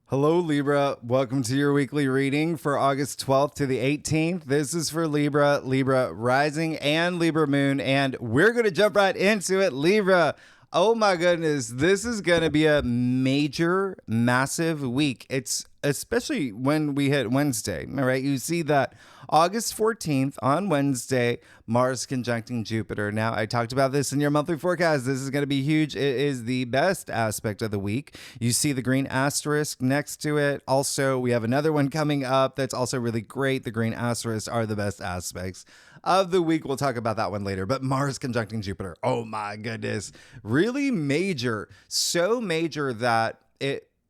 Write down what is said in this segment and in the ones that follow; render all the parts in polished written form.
Hello, Libra. Welcome to your weekly reading for August 12th to the 18th. This is for Libra, Libra rising, and Libra moon, and we're going to jump right into it. Libra, oh my goodness, this is going to be a major, massive week. It's especially when we hit Wednesday, all right? You see that August 14th on Wednesday, Mars conjuncting Jupiter. Now, I talked about this in your monthly forecast. This is going to be huge. It is the best aspect of the week. You see the green asterisk next to it. Also, we have another one coming up that's also really great. The green asterisks are the best aspects of the week. We'll talk about that one later. But Mars conjuncting Jupiter. Oh my goodness. Really major. So major that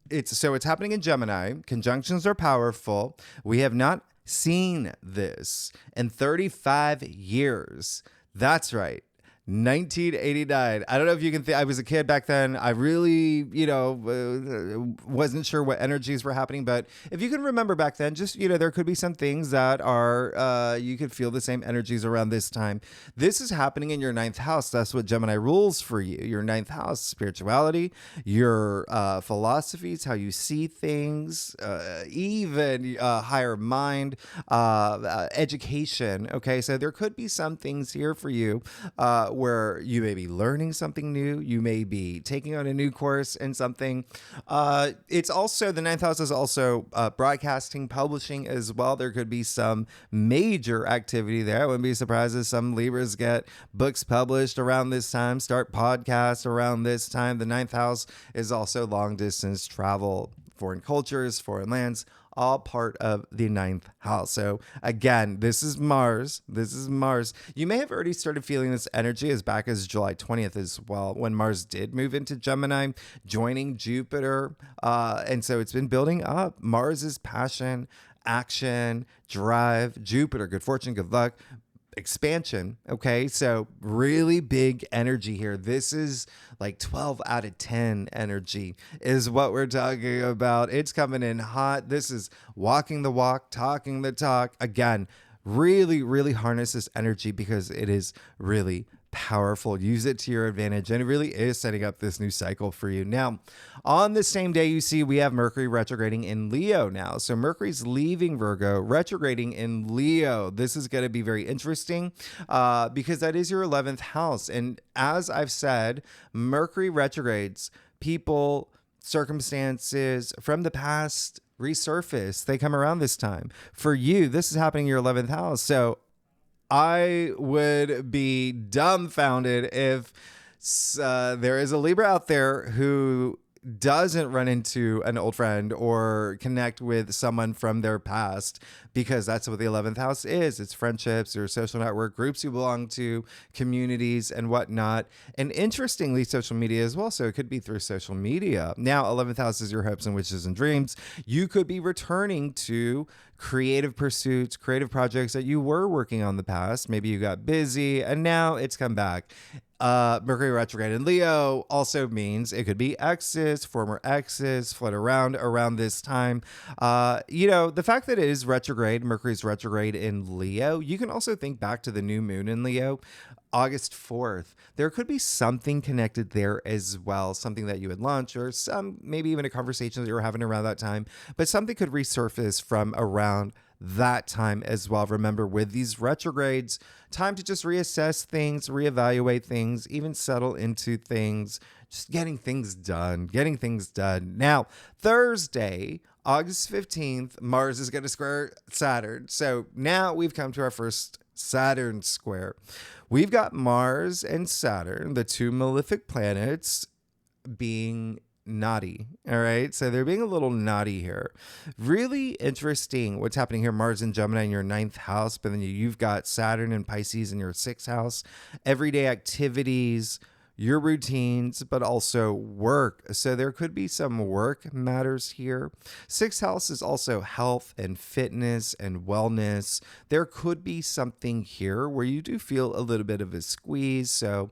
it's happening in Gemini. Conjunctions are powerful. We have not seen this in 35 years. That's right. 1989. I don't know if you can think. I was a kid back then. I really, wasn't sure what energies were happening. But if you can remember back then, just, there could be some things that are, you could feel the same energies around this time. This is happening in your ninth house. That's what Gemini rules for you. Your ninth house, spirituality, your philosophies, how you see things, even higher mind, education. Okay, so there could be some things here for you where you may be learning something new. You may be taking on a new course in something. It's also, the ninth house is also broadcasting, publishing as well. There could be some major activity there. I wouldn't be surprised if some Libras get books published around this time, start podcasts around this time. The ninth house is also long distance travel, foreign cultures, foreign lands, all part of the ninth house. So again, this is Mars. You may have already started feeling this energy as back as July 20th as well, when Mars did move into Gemini, joining Jupiter. And so it's been building up. Mars is passion, action, drive. Jupiter, good fortune, good luck, expansion. Okay, so really big energy here. This is like 12 out of 10 energy is what we're talking about. It's coming in hot. This is walking the walk, talking the talk. Again, really harness this energy because it is really powerful. Use it to your advantage, and it really is setting up this new cycle for you. Now, on the same day, you see we have Mercury retrograding in Leo now. So Mercury's leaving Virgo, retrograding in Leo. This is going to be very interesting because that is your 11th house. And as I've said, Mercury retrogrades, people, circumstances from the past resurface. They come around this time. For you, this is happening in your 11th house. So I would be dumbfounded if there is a Libra out there who doesn't run into an old friend or connect with someone from their past, because that's what the 11th house is. It's friendships, your social network, groups you belong to, communities and whatnot. And interestingly, social media as well. So it could be through social media. Now, 11th house is your hopes and wishes and dreams. You could be returning to creative pursuits, creative projects that you were working on in the past. Maybe you got busy and now it's come back. Mercury retrograde in Leo also means it could be exes, former exes, float around this time. The fact that it is retrograde, Mercury's retrograde in Leo, you can also think back to the new moon in Leo, August 4th. There could be something connected there as well, something that you had launched, or maybe even a conversation that you were having around that time, but something could resurface from around that time as well. Remember, with these retrogrades, time to just reassess things, reevaluate things, even settle into things, just getting things done. Now, Thursday, August 15th, Mars is going to square Saturn. So now we've come to our first Saturn square. We've got Mars and Saturn, the two malefic planets, being naughty. All right. So they're being a little naughty here. Really interesting what's happening here. Mars and Gemini in your ninth house, but then you've got Saturn and Pisces in your sixth house. Everyday activities, your routines, but also work. So there could be some work matters here. Sixth house is also health and fitness and wellness. There could be something here where you do feel a little bit of a squeeze. So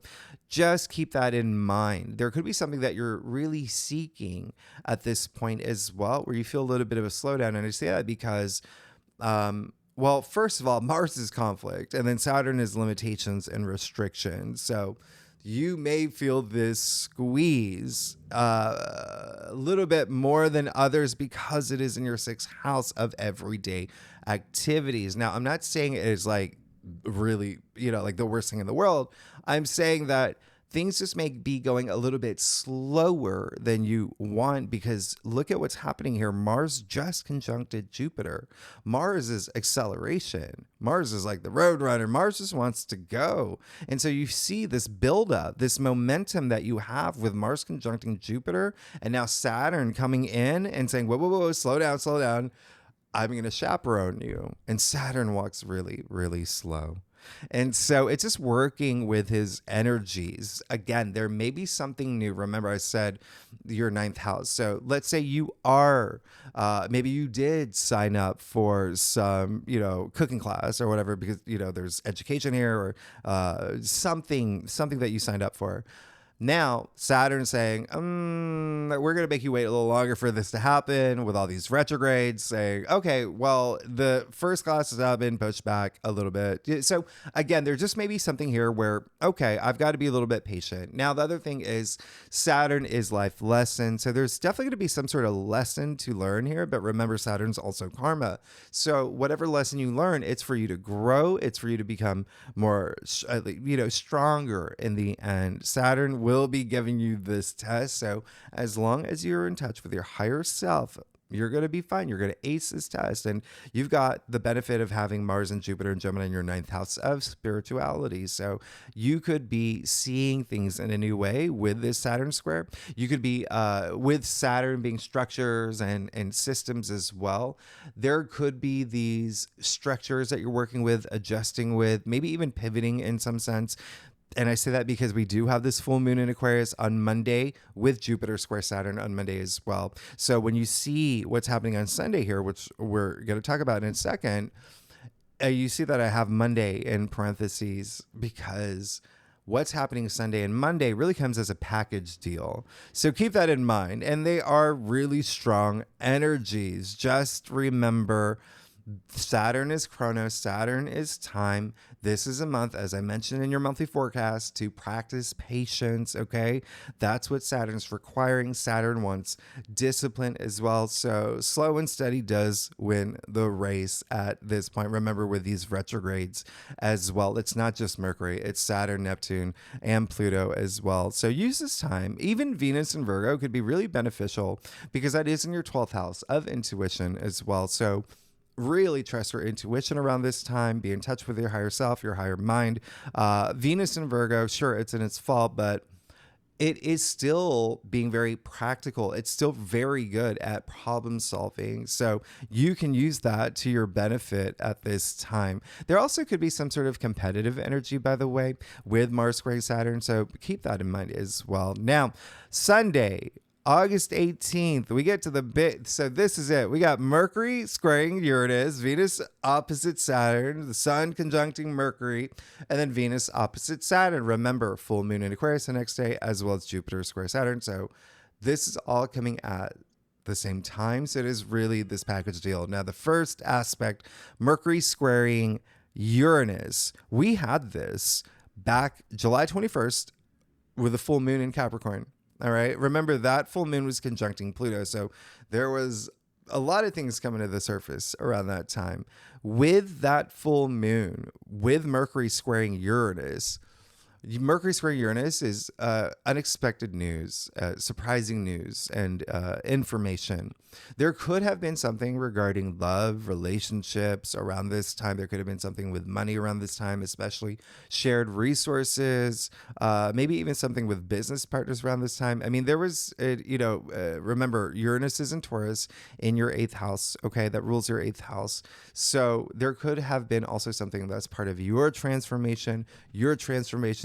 just keep that in mind. There could be something that you're really seeking at this point as well, where you feel a little bit of a slowdown. And I say that because, well, first of all, Mars is conflict, and then Saturn is limitations and restrictions. So you may feel this squeeze a little bit more than others because it is in your sixth house of everyday activities. Now, I'm not saying it is like really, like the worst thing in the world. I'm saying that things just may be going a little bit slower than you want, because look at what's happening here. Mars just conjuncted Jupiter. Mars is acceleration. Mars is like the road runner. Mars just wants to go. And so you see this buildup, this momentum that you have with Mars conjuncting Jupiter, and now Saturn coming in and saying, whoa, whoa, whoa, slow down, slow down. I'm going to chaperone you. And Saturn walks really, really slow. And so it's just working with his energies. Again, there may be something new. Remember, I said your ninth house. So let's say you are, maybe you did sign up for some, cooking class or whatever, because, there's education here, or something that you signed up for. Now, Saturn's saying, we're going to make you wait a little longer for this to happen, with all these retrogrades, saying, okay, well, the first class has now been pushed back a little bit. So again, there just may be something here where, okay, I've got to be a little bit patient. Now, the other thing is Saturn is life lesson. So there's definitely going to be some sort of lesson to learn here. But remember, Saturn's also karma. So whatever lesson you learn, it's for you to grow. It's for you to become more, stronger in the end. Saturn will be giving you this test. So as long as you're in touch with your higher self, you're going to be fine. You're going to ace this test. And you've got the benefit of having Mars and Jupiter and Gemini in your ninth house of spirituality. So you could be seeing things in a new way with this Saturn square. You could be with Saturn being structures and systems as well. There could be these structures that you're working with, adjusting with, maybe even pivoting in some sense. And I say that because we do have this full moon in Aquarius on Monday, with Jupiter square Saturn on Monday as well. So when you see what's happening on Sunday here, which we're going to talk about in a second, you see that I have Monday in parentheses, because what's happening Sunday and Monday really comes as a package deal. So keep that in mind. And they are really strong energies. Just remember, Saturn is chronos, Saturn is time. This is a month, as I mentioned in your monthly forecast, to practice patience, okay? That's what Saturn's requiring. Saturn wants discipline as well. So slow and steady does win the race at this point. Remember, with these retrogrades as well, it's not just Mercury, it's Saturn, Neptune, and Pluto as well. So use this time. Even Venus and Virgo could be really beneficial, because that is in your 12th house of intuition as well. So really trust your intuition around this time. Be in touch with your higher self, your higher mind. Venus and Virgo, sure, it's in its fall, but it is still being very practical. It's still very good at problem solving. So you can use that to your benefit at this time. There also could be some sort of competitive energy, by the way, with Mars squaring Saturn. So keep that in mind as well. Now, Sunday, August 18th, we get to the bit. So this is it. We got Mercury squaring Uranus, Venus opposite Saturn, the Sun conjuncting Mercury, and then Venus opposite Saturn. Remember, full moon in Aquarius the next day, as well as Jupiter square Saturn. So this is all coming at the same time. So it is really this package deal. Now, the first aspect, Mercury squaring Uranus. We had this back July 21st with a full moon in Capricorn. All right. Remember, that full moon was conjuncting Pluto. So there was a lot of things coming to the surface around that time. With that full moon, with Mercury squaring Uranus, Mercury square Uranus is unexpected news, surprising news, and information. There could have been something regarding love, relationships around this time. There could have been something with money around this time, especially shared resources, maybe even something with business partners around this time. I mean, there was, remember, Uranus is in Taurus in your 8th house, okay, that rules your 8th house. So there could have been also something that's part of your transformation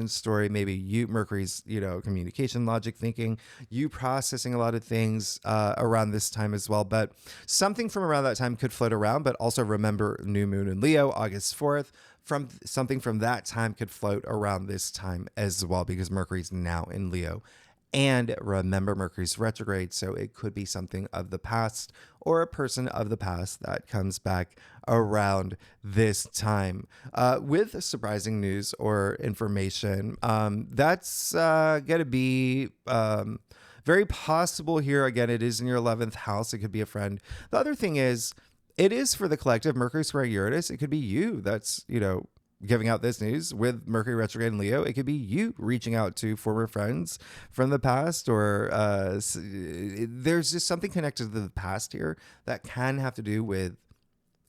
story. Maybe you, Mercury's, communication, logic, thinking, you processing a lot of things around this time as well. But something from around that time could float around. But also remember, new moon in Leo, August 4th. Something from that time could float around this time as well, because Mercury's now in Leo And remember, Mercury's retrograde, so it could be something of the past or a person of the past that comes back around this time. With surprising news or information, that's going to be very possible here. Again, it is in your 11th house. It could be a friend. The other thing is, it is for the collective. Mercury square Uranus. It could be you that's, giving out this news with Mercury retrograde in Leo. It could be you reaching out to former friends from the past, or there's just something connected to the past here that can have to do with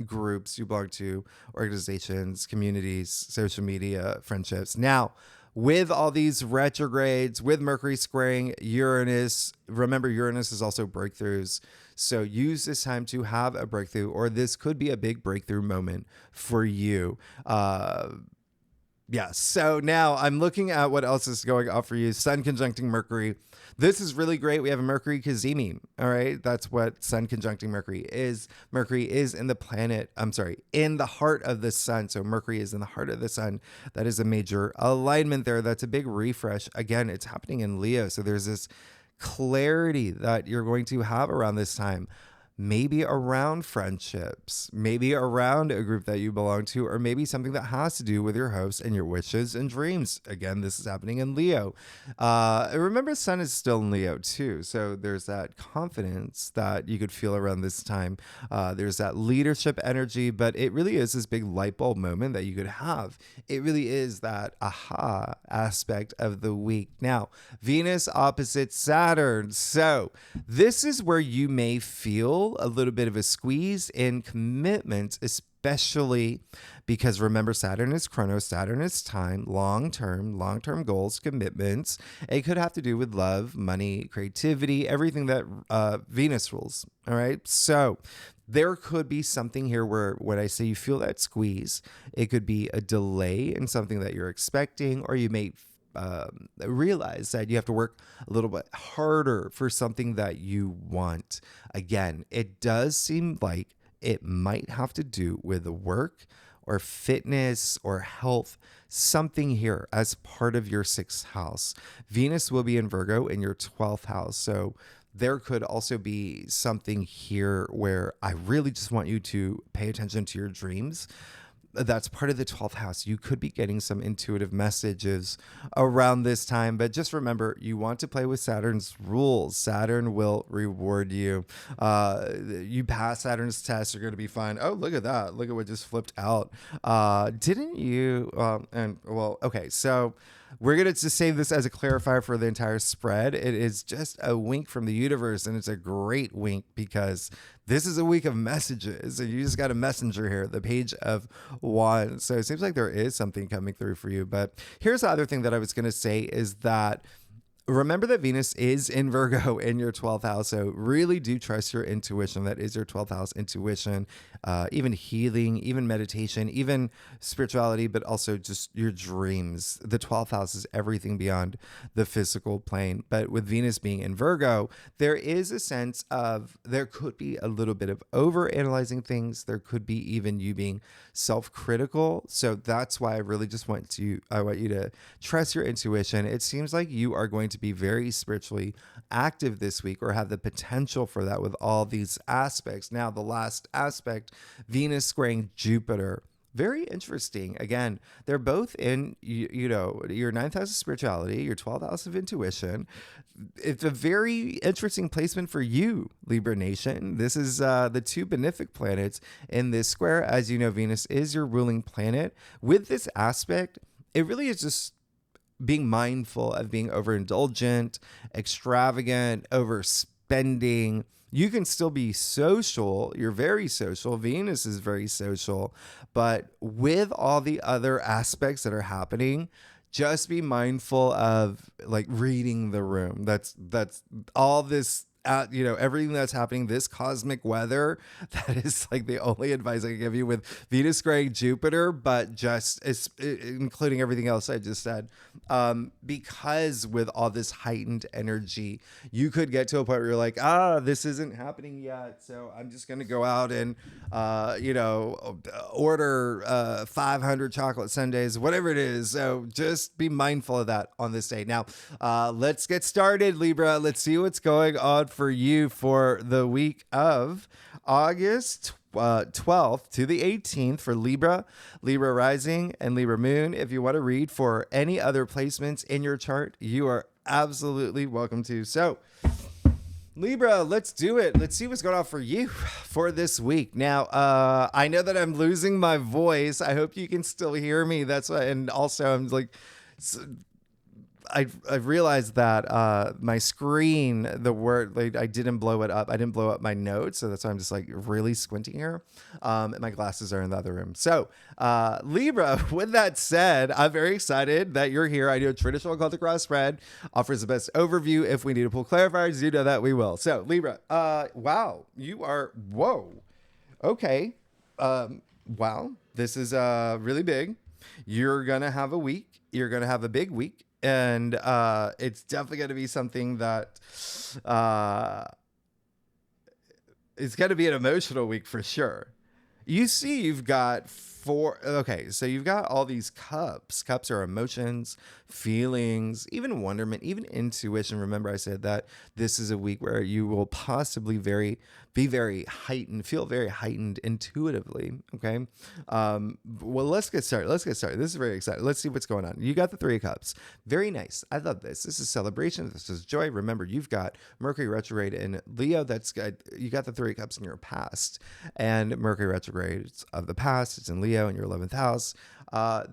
groups you belong to, organizations, communities, social media, friendships. Now, with all these retrogrades, with Mercury squaring Uranus, remember Uranus is also breakthroughs. So use this time to have a breakthrough, or this could be a big breakthrough moment for you. So now I'm looking at what else is going on for you. Sun conjuncting Mercury. This is really great. We have a Mercury Kazemi. All right. That's what Sun conjuncting Mercury is. Mercury is in the in the heart of the sun. So Mercury is in the heart of the sun. That is a major alignment there. That's a big refresh. Again, it's happening in Leo. So there's this clarity that you're going to have around this time. Maybe around friendships, maybe around a group that you belong to, or maybe something that has to do with your hopes and your wishes and dreams. Again, this is happening in Leo. Remember, Sun is still in Leo too. So there's that confidence that you could feel around this time. There's that leadership energy, but it really is this big light bulb moment that you could have. It really is that aha aspect of the week. Now, Venus opposite Saturn. So this is where you may feel a little bit of a squeeze in commitment, especially because remember, Saturn is chronos, Saturn is time, long-term goals, commitments. It could have to do with love, money, creativity, everything that Venus rules. All right. So there could be something here where when I say you feel that squeeze, it could be a delay in something that you're expecting, or you may realize that you have to work a little bit harder for something that you want. Again, it does seem like it might have to do with the work or fitness or health, something here as part of your 6th house. Venus will be in Virgo in your 12th house. So there could also be something here where I really just want you to pay attention to your dreams. That's part of the 12th house. You could be getting some intuitive messages around this time, but just remember, you want to play with Saturn's rules. Saturn will reward you. You pass Saturn's test, you're going to be fine. Oh, look at that. Look at what just flipped out. Didn't you? Okay. So we're going to just save this as a clarifier for the entire spread. It is just a wink from the universe, and it's a great wink because this is a week of messages, and you just got a messenger here, the Page of Wands. So it seems like there is something coming through for you. But here's the other thing that I was going to say is that remember that Venus is in Virgo in your 12th house. So really do trust your intuition. That is your 12th house intuition, even healing, even meditation, even spirituality, but also just your dreams. The 12th house is everything beyond the physical plane. But with Venus being in Virgo, there is a sense of there could be a little bit of over analyzing things. There could be even you being self-critical. So that's why I really just want you to trust your intuition. It seems like you are going to be very spiritually active this week, or have the potential for that with all these aspects. Now, the last aspect, Venus squaring Jupiter. Very interesting. Again, they're both in, your 9th house of spirituality, your 12th house of intuition. It's a very interesting placement for you, Libra Nation. This is the 2 benefic planets in this square. As you know, Venus is your ruling planet. With this aspect, it really is just being mindful of being overindulgent, extravagant, overspending. You can still be social. You're very social. Venus is very social. But with all the other aspects that are happening, just be mindful of like reading the room. That's all this everything that's happening, this cosmic weather, that is like the only advice I can give you with Venus squaring Jupiter, but just including everything else I just said. Because with all this heightened energy, you could get to a point where you're like, this isn't happening yet. So I'm just going to go out and, order 500 chocolate sundaes, whatever it is. So just be mindful of that on this day. Now, let's get started, Libra. Let's see what's going on for you for the week of August 12th to the 18th for Libra, Libra rising, and Libra moon. If you want to read for any other placements in your chart, you are absolutely welcome to. So, Libra, let's do it. Let's see what's going on for you for this week. Now, I know that I'm losing my voice. I hope you can still hear me. That's why, and also I'm like, I've realized that my screen, I didn't blow it up. I didn't blow up my notes, so that's why I'm just like really squinting here. And my glasses are in the other room. So Libra, with that said, I'm very excited that you're here. I do a traditional occultic cross spread, offers the best overview. If we need to pull clarifiers, you know that we will. So Libra, wow, you are, whoa, okay. Wow, this is really big. You're going to have a week. You're going to have a big week. And it's definitely going to be something that it's going to be an emotional week for sure. You see, you've got so you've got all these cups. Cups are emotions, feelings, even wonderment, even intuition. Remember, I said that this is a week where you will possibly be very heightened, feel very heightened intuitively. Okay. Well, let's get started. This is very exciting. Let's see what's going on. You got the Three of Cups. Very nice. I love this. This is celebration. This is joy. Remember, you've got Mercury retrograde in Leo. That's good. You got the Three of Cups in your past, and Mercury retrograde of the past. It's in Leo in your 11th house.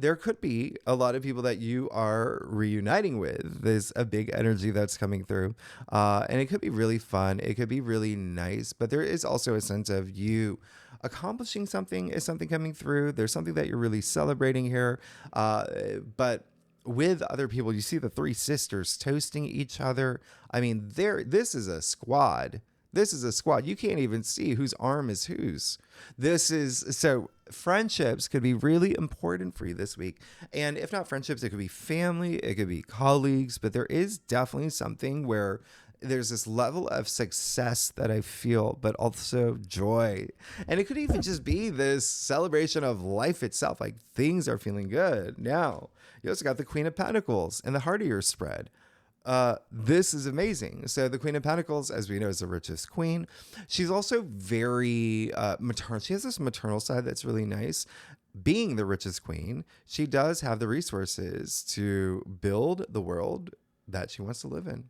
There could be a lot of people that you are reuniting with. There's a big energy that's coming through, and it could be really fun. It could be really nice, but there is also a sense of you accomplishing something. Is something coming through? There's something that you're really celebrating here, but with other people, you see the three sisters toasting each other. I mean, this is a squad. This is a squad. You can't even see whose arm is whose. So friendships could be really important for you this week. And if not friendships, it could be family, it could be colleagues, but there is definitely something where there's this level of success that I feel, but also joy. And it could even just be this celebration of life itself. Like things are feeling good. Now, you also got the Queen of Pentacles and the heart of your spread. This is amazing. So the Queen of Pentacles, as we know, is the richest queen. She's also very maternal. She has this maternal side that's really nice. Being the richest queen, she does have the resources to build the world that she wants to live in.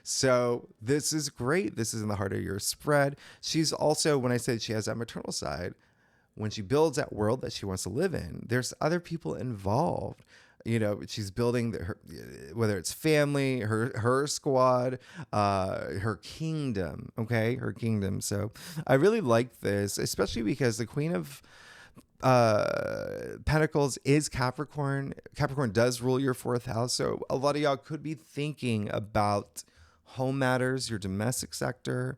So this is great. This is in the heart of your spread. She's also, when I said she has that maternal side, when she builds that world that she wants to live in, there's other people involved. She's building whether it's family, her squad, her kingdom. Okay, her kingdom. So I really like this, especially because the Queen of Pentacles is Capricorn. Capricorn does rule your 4th house. So a lot of y'all could be thinking about home matters, your domestic sector,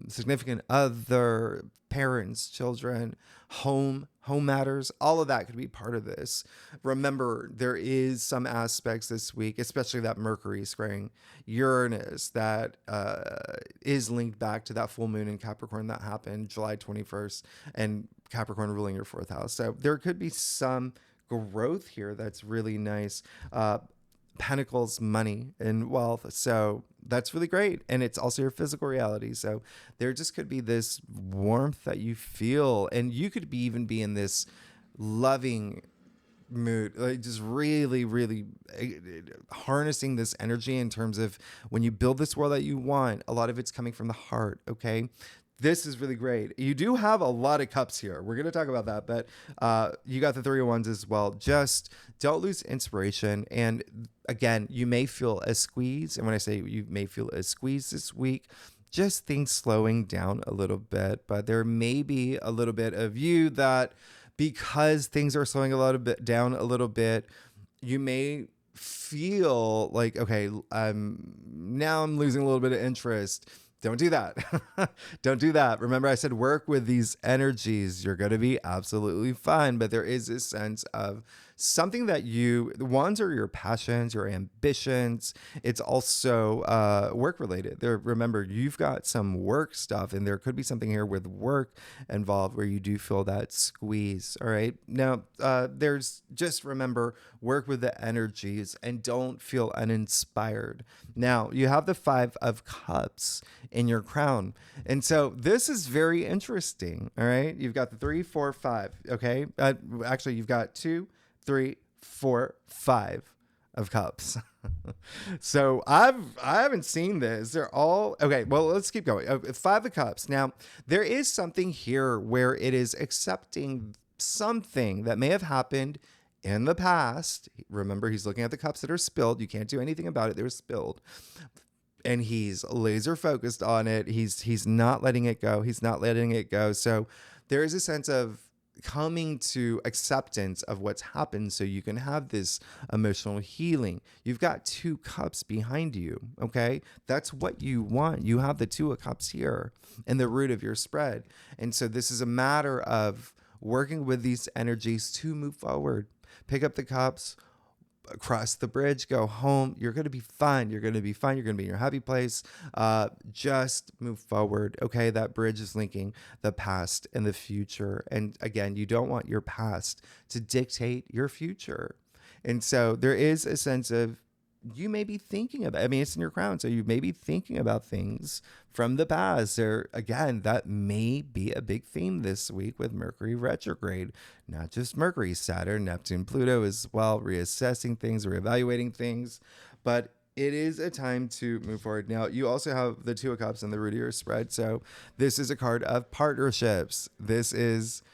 significant other, parents, children, home matters. All of that could be part of this. Remember, there is some aspects this week, especially that Mercury squaring Uranus, that is linked back to that full moon in Capricorn that happened July 21st, and Capricorn ruling your 4th house. So there could be some growth here that's really nice. Pentacles, money, and wealth. So that's really great. And it's also your physical reality. So there just could be this warmth that you feel, and you could even be in this loving mood, like just really, really harnessing this energy in terms of when you build this world that you want, a lot of it's coming from the heart. Okay. This is really great. You do have a lot of cups here. We're going to talk about that, but you got the 3 of Wands as well. Just don't lose inspiration. And again, you may feel a squeeze. And when I say you may feel a squeeze this week, just things slowing down a little bit. But there may be a little bit of you that because things are slowing down a little bit, you may feel like, okay, now I'm losing a little bit of interest. Don't do that. Don't do that. Remember, I said work with these energies. You're going to be absolutely fine. But there is this sense of something that the ones are your passions, your ambitions. It's also work related. Remember, you've got some work stuff, and there could be something here with work involved where you do feel that squeeze. All right. Now, there's just remember, work with the energies and don't feel uninspired. Now, you have the 5 of Cups in your crown. And so this is very interesting. All right. You've got the 3, 4, 5. Okay. Actually, you've got 2, 3, 4, 5 of Cups. So I haven't seen this. They're all okay. Well, let's keep going. 5 of Cups. Now, there is something here where it is accepting something that may have happened in the past. Remember, he's looking at the cups that are spilled. You can't do anything about it. They're spilled. And he's laser focused on it. He's not letting it go. He's not letting it go. So there is a sense of coming to acceptance of what's happened so you can have this emotional healing. You've got 2 cups behind you, okay? That's what you want. You have the 2 of Cups here in the root of your spread. And so this is a matter of working with these energies to move forward. Pick up the cups, cross the bridge, go home. You're going to be fine. You're going to be fine. You're going to be in your happy place. Just move forward. Okay. That bridge is linking the past and the future. And again, you don't want your past to dictate your future. And so there is a sense of, you may be thinking about, I mean, it's in your crown. So you may be thinking about things from the past. Or again, that may be a big theme this week with Mercury retrograde. Not just Mercury, Saturn, Neptune, Pluto as well, reassessing things, reevaluating things. But it is a time to move forward. Now, you also have the 2 of Cups in the root of your spread. So this is a card of partnerships. This is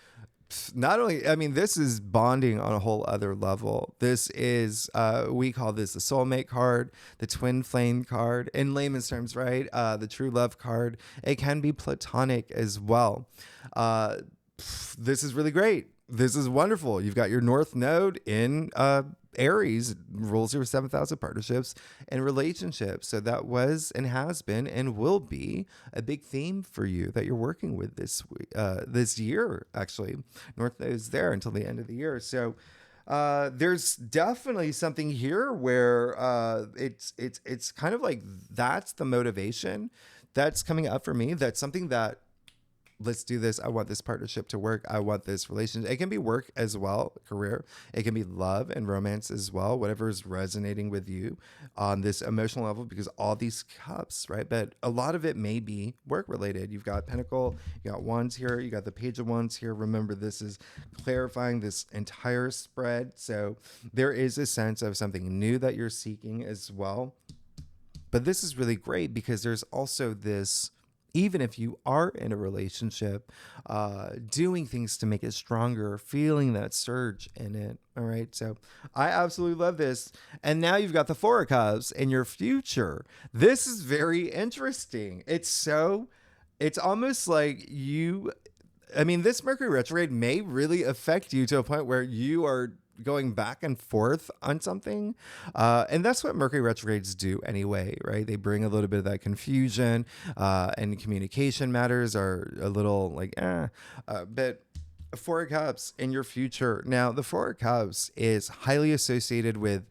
not only, I mean, this is bonding on a whole other level. This is, we call this the soulmate card, the twin flame card, in layman's terms, right? The true love card. It can be platonic as well. This is really great. This is wonderful. You've got your North Node in Aries, rules your 7th house of partnerships and relationships. So that was and has been and will be a big theme for you that you're working with this week, this year. Actually, North Node is there until the end of the year. So there's definitely something here where it's kind of like that's the motivation that's coming up for me. That's something that, let's do this. I want this partnership to work. I want this relationship. It can be work as well, career. It can be love and romance as well, whatever is resonating with you on this emotional level, because all these cups, right? But a lot of it may be work related. You've got Pentacle, you got Wands here, you got the Page of Wands here. Remember, this is clarifying this entire spread. So there is a sense of something new that you're seeking as well. But this is really great because there's also this, even if you are in a relationship, doing things to make it stronger, feeling that surge in it. All right. So I absolutely love this. And now you've got the 4 of Cups in your future. This is very interesting. It's almost like this Mercury retrograde may really affect you to a point where you are going back and forth on something. And that's what Mercury retrogrades do anyway, right? They bring a little bit of that confusion, and communication matters are a little like, but 4 of Cups in your future. Now, the 4 of Cups is highly associated with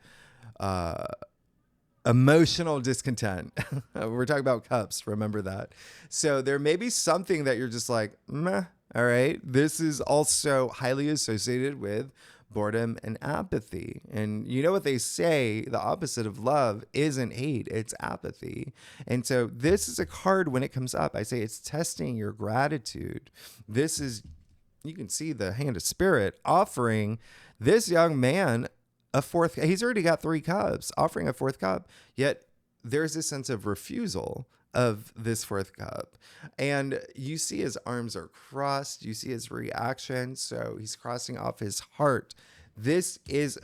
emotional discontent. We're talking about cups. Remember that. So there may be something that you're just like, meh. All right. This is also highly associated with boredom and apathy. And you know what they say, the opposite of love isn't hate, it's apathy. And so this is a card when it comes up, I say it's testing your gratitude. This is, you can see the hand of spirit offering this young man a 4th. He's already got 3 cups, offering a 4th cup, yet there's a sense of refusal of this 4th cup. And you see his arms are crossed. You see his reaction. So he's crossing off his heart. This is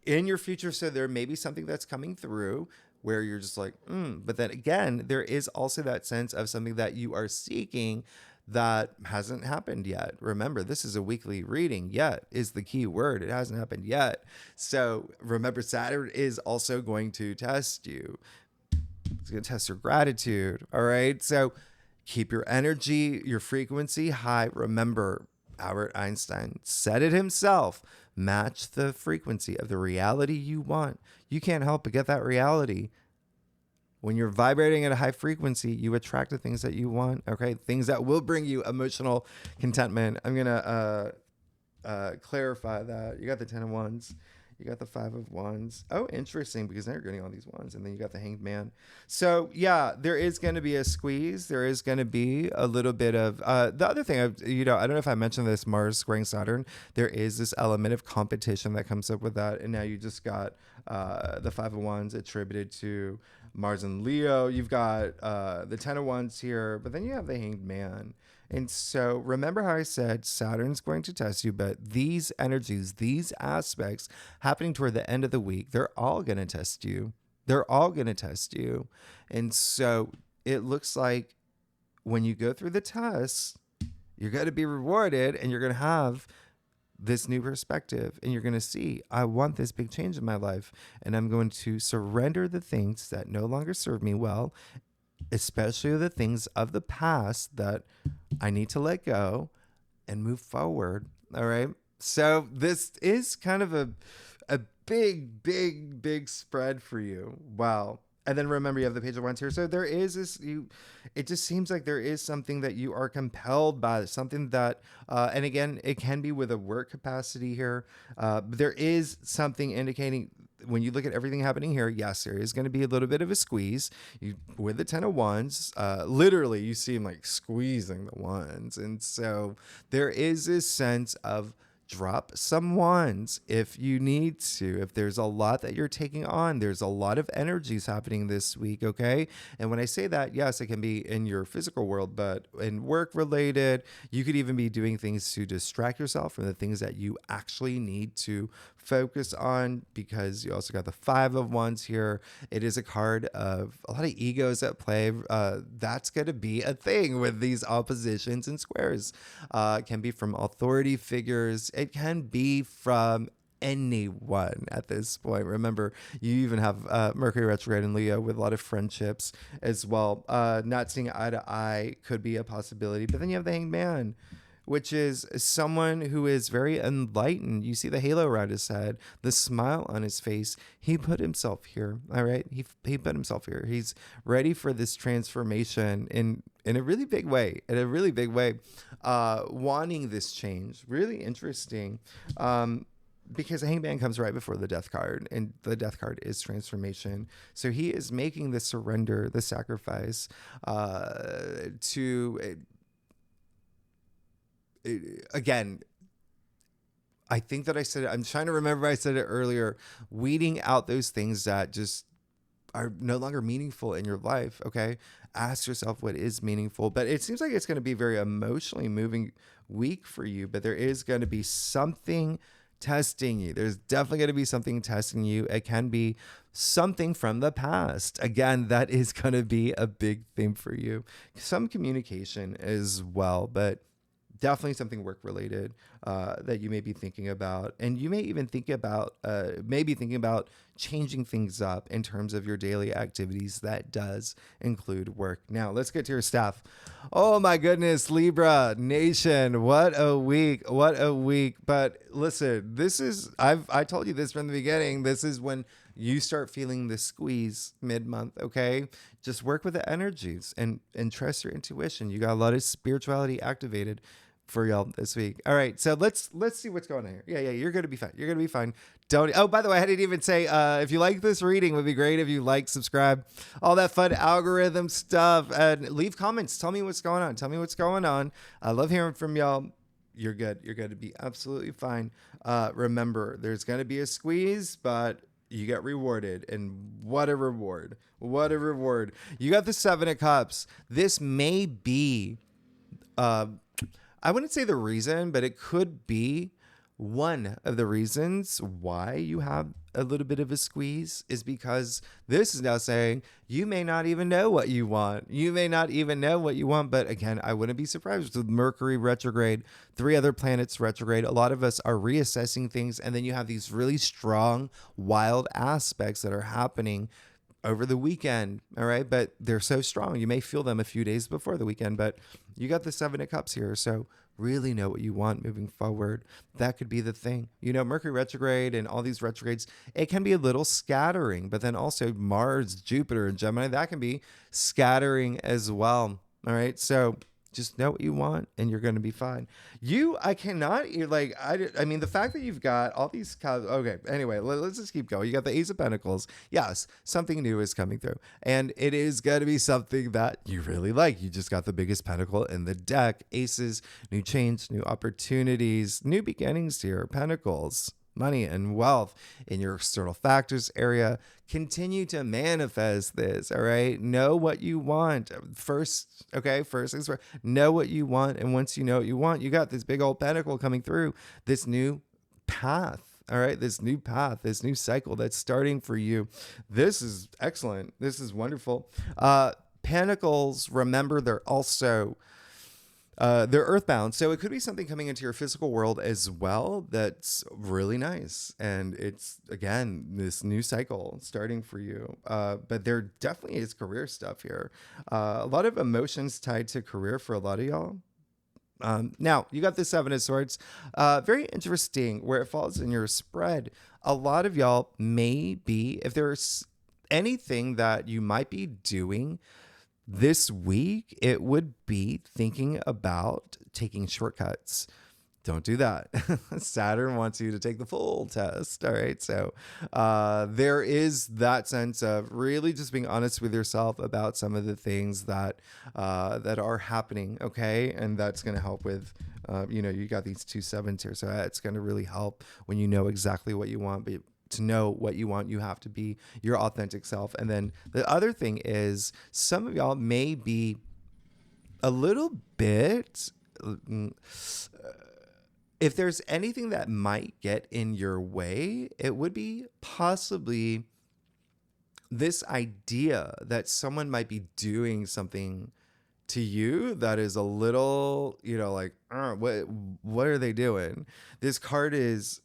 in your future. So there may be something that's coming through where you're just like, but then again, there is also that sense of something that you are seeking that hasn't happened yet. Remember, this is a weekly reading. Yet is the key word. It hasn't happened yet. So remember, Saturn is also going to test you. It's going to test your gratitude. All right. So keep your energy, your frequency high. Remember, Albert Einstein said it himself. Match the frequency of the reality you want. You can't help but get that reality. When you're vibrating at a high frequency, you attract the things that you want. Okay. Things that will bring you emotional contentment. I'm going to clarify that. You got the 10 of Wands. You got the 5 of Wands. Oh, interesting, because now you're getting all these wands. And then you got the Hanged Man. So, yeah, there is going to be a squeeze. There is going to be a little bit of... the other thing, I don't know if I mentioned this, Mars squaring Saturn. There is this element of competition that comes up with that. And now you just got the 5 of Wands attributed to Mars and Leo. You've got the 10 of Wands here. But then you have the Hanged Man. And so remember how I said Saturn's going to test you, but these energies, these aspects happening toward the end of the week, they're all going to test you. They're all going to test you. And so it looks like when you go through the tests, you're going to be rewarded and you're going to have this new perspective and you're going to see, I want this big change in my life and I'm going to surrender the things that no longer serve me well, especially the things of the past that I need to let go and move forward. All right. So this is kind of a big spread for you. Wow. And then remember, you have the Page of Wands here. So there is this, it just seems like there is something that you are compelled by, something that, and again, it can be with a work capacity here. But there is something indicating, when you look at everything happening here, yes, there is going to be a little bit of a squeeze. With the 10 of Wands, literally, you see him like squeezing the wands. And so there is this sense of drop some wands if you need to. If there's a lot that you're taking on, there's a lot of energies happening this week, okay? And when I say that, yes, it can be in your physical world, but in work related, you could even be doing things to distract yourself from the things that you actually need to focus on, because you also got the 5 of Wands here. It is a card of a lot of egos at play. That's going to be a thing with these oppositions and squares. It can be from authority figures. It can be from anyone at this point. Remember, you even have Mercury retrograde in Leo with a lot of friendships as well. Not seeing eye to eye could be a possibility. But then you have the Hanged Man, which is someone who is very enlightened. You see the halo around his head, the smile on his face. He put himself here. All right. He put himself here. He's ready for this transformation in a really big way, wanting this change. Really interesting. Because the Hangman comes right before the Death card, and the Death card is transformation. So he is making the surrender, the sacrifice to... Again, I think that I said it. I'm trying to remember I said it earlier. Weeding out those things that just are no longer meaningful in your life. Okay. Ask yourself what is meaningful. But it seems like it's going to be a very emotionally moving week for you. But there is going to be something testing you. There's definitely going to be something testing you. It can be something from the past. Again, that is going to be a big theme for you. Some communication as well, but definitely something work related that you may be thinking about. And you may even think about changing things up in terms of your daily activities. That does include work. Now let's get to your stuff. Oh my goodness, Libra Nation. What a week. But listen, I told you this from the beginning. This is when you start feeling the squeeze mid-month, okay? Just work with the energies and trust your intuition. You got a lot of spirituality activated for y'all this week. All right, so let's see what's going on here. Yeah, you're gonna be fine. Oh, by the way, I didn't even say if you like this reading, it would be great if you like, subscribe, all that fun algorithm stuff, and leave comments. Tell me what's going on. I love hearing from y'all. You're good. You're going to be absolutely fine. Remember, there's gonna be a squeeze, but you get rewarded. And what a reward. You got the 7 of Cups. This may be I wouldn't say the reason, but it could be One of the reasons why you have a little bit of a squeeze is because this is now saying you may not even know what you want. You may not even know what you want. But again, I wouldn't be surprised with Mercury retrograde, 3 other planets retrograde. A lot of us are reassessing things. And then you have these really strong, wild aspects that are happening over the weekend. All right. But they're so strong. You may feel them a few days before the weekend, but you got the 7 of Cups here. So really know what you want moving forward. That could be the thing. Mercury retrograde and all these retrogrades, it can be a little scattering, but then also Mars, Jupiter, and Gemini, that can be scattering as well. All right. So just know what you want and you're going to be fine. I cannot, you're like, I mean, the fact that you've got all these cows. Okay. Anyway, let's just keep going. You got the Ace of Pentacles. Yes. Something new is coming through and it is going to be something that you really like. You just got the biggest pentacle in the deck. Aces, new change, new opportunities, new beginnings here. Pentacles, money and wealth in your external factors area. Continue to manifest this. All right. Know what you want first. Okay. First things first. Know what you want. And once you know what you want, you got this big old pentacle coming through, this new path. All right. This new path, this new cycle that's starting for you. This is excellent. This is wonderful. Pentacles, remember, they're earthbound. So it could be something coming into your physical world as well that's really nice. And it's, again, this new cycle starting for you. But there definitely is career stuff here. A lot of emotions tied to career for a lot of y'all. Now, you got the 7 of Swords. Very interesting where it falls in your spread. A lot of y'all may be, if there's anything that you might be doing this week, it would be thinking about taking shortcuts. Don't do that. Saturn wants you to take the full test. All right. So there is that sense of really just being honest with yourself about some of the things that are happening. Okay. And that's going to help with, you got these 2 sevens here. So it's going to really help when you know exactly what you want. But to know what you want, you have to be your authentic self. And then the other thing is some of y'all may be a little bit, if there's anything that might get in your way, it would be possibly this idea that someone might be doing something to you that is a little, like, what are they doing? This card is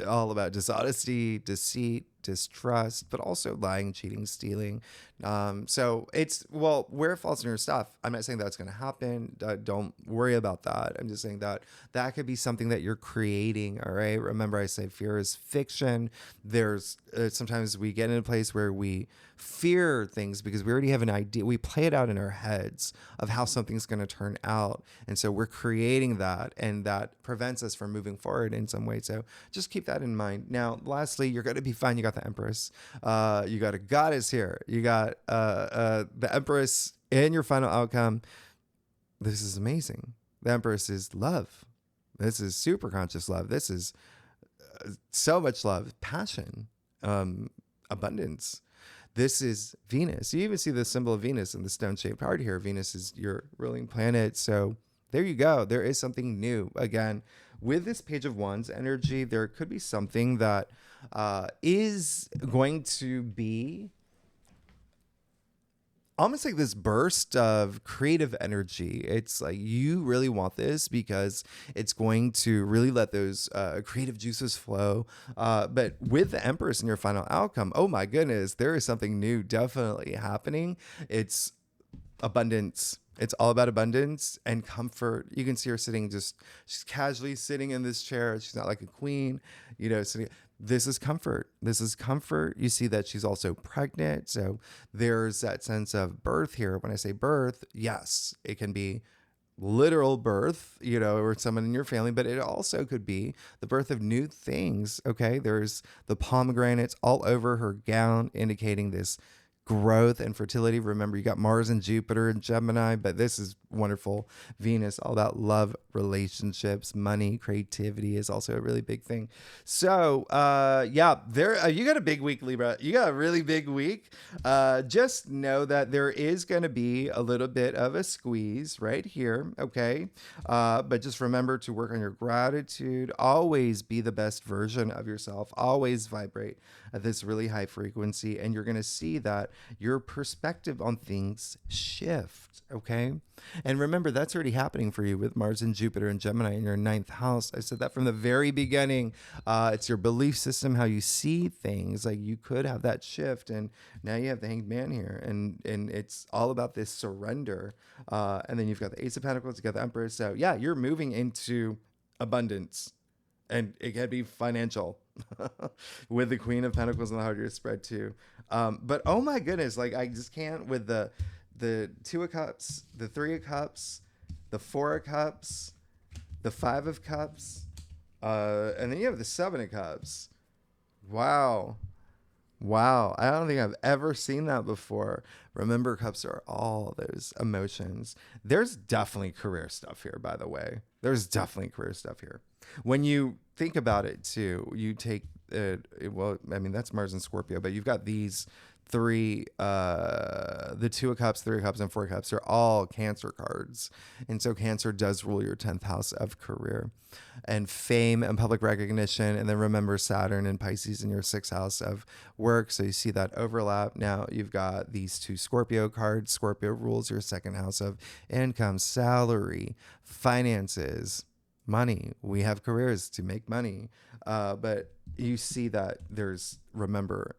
all about dishonesty, deceit, distrust, but also lying, cheating, stealing. So it's, where it falls in your stuff. I'm not saying that's going to happen. Don't worry about that. I'm just saying that could be something that you're creating. All right. Remember, I say fear is fiction. There's sometimes we get in a place where we fear things because we already have an idea. We play it out in our heads of how something's going to turn out. And so we're creating that, and that prevents us from moving forward in some way. So just keep that in mind. Now, lastly, you're going to be fine. You got the Empress. You got a goddess here. You got the Empress in your final outcome. This is amazing. The Empress is love. This is super conscious love. This is so much love, passion, abundance. This is Venus. You even see the symbol of Venus in the stone-shaped heart here. Venus is your ruling planet. So there you go. There is something new. Again, with this Page of Wands energy, there could be something that is going to be almost like this burst of creative energy. It's like you really want this because it's going to really let those creative juices flow. But with the Empress in your final outcome, oh my goodness, there is something new definitely happening. It's abundance. It's all about abundance and comfort. You can see her sitting, she's casually sitting in this chair. She's not like a queen, sitting. This is comfort. This is comfort. You see that she's also pregnant. So there's that sense of birth here. When I say birth, yes, it can be literal birth, or someone in your family, but it also could be the birth of new things. Okay. There's the pomegranates all over her gown, indicating this growth and fertility. Remember, you got Mars and Jupiter and Gemini, but this is wonderful Venus, all about love, relationships, money, creativity is also a really big thing. So, you got a big week, Libra. You got a really big week. Just know that there is going to be a little bit of a squeeze right here, okay? But just remember to work on your gratitude. Always be the best version of yourself. Always vibrate at this really high frequency, and you're going to see that your perspective on things shift, okay? And remember, that's already happening for you with Mars and Jupiter and Gemini in your ninth house. I said that from the very beginning. It's your belief system, how you see things. Like you could have that shift, and now you have the Hanged Man here, and it's all about this surrender. And then you've got the Ace of Pentacles, you got the Empress. So yeah, you're moving into abundance, and it can be financial with the Queen of Pentacles and the Heart of your spread too. But oh my goodness, like I just can't with the Two of Cups, the Three of Cups, the Four of Cups, the Five of Cups, and then you have the Seven of Cups. Wow. I don't think I've ever seen that before. Remember, cups are all those emotions. There's definitely career stuff here, by the way. There's definitely career stuff here. When you think about it, too, you take, that's Mars and Scorpio, but you've got these three, the Two of Cups, Three of Cups, and Four of Cups are all Cancer cards. And so Cancer does rule your 10th house of career and fame and public recognition. And then remember Saturn and Pisces in your 6th house of work. So you see that overlap. Now you've got these two Scorpio cards. Scorpio rules your 2nd house of income, salary, finances, money. We have careers to make money. But you see that remember,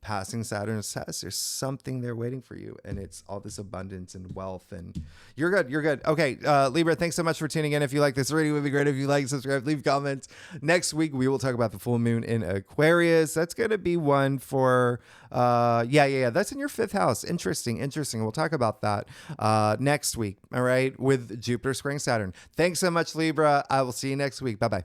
passing Saturn says there's something there waiting for you, and it's all this abundance and wealth, and you're good. Okay, Libra, thanks so much for tuning in. If you like this reading, it would be great if you like, subscribe, leave comments. Next week we will talk about the full moon in Aquarius. That's gonna be one for that's in your 5th house. Interesting. We'll talk about that next week. All right, with Jupiter squaring Saturn. Thanks so much, Libra. I will see you next week. Bye.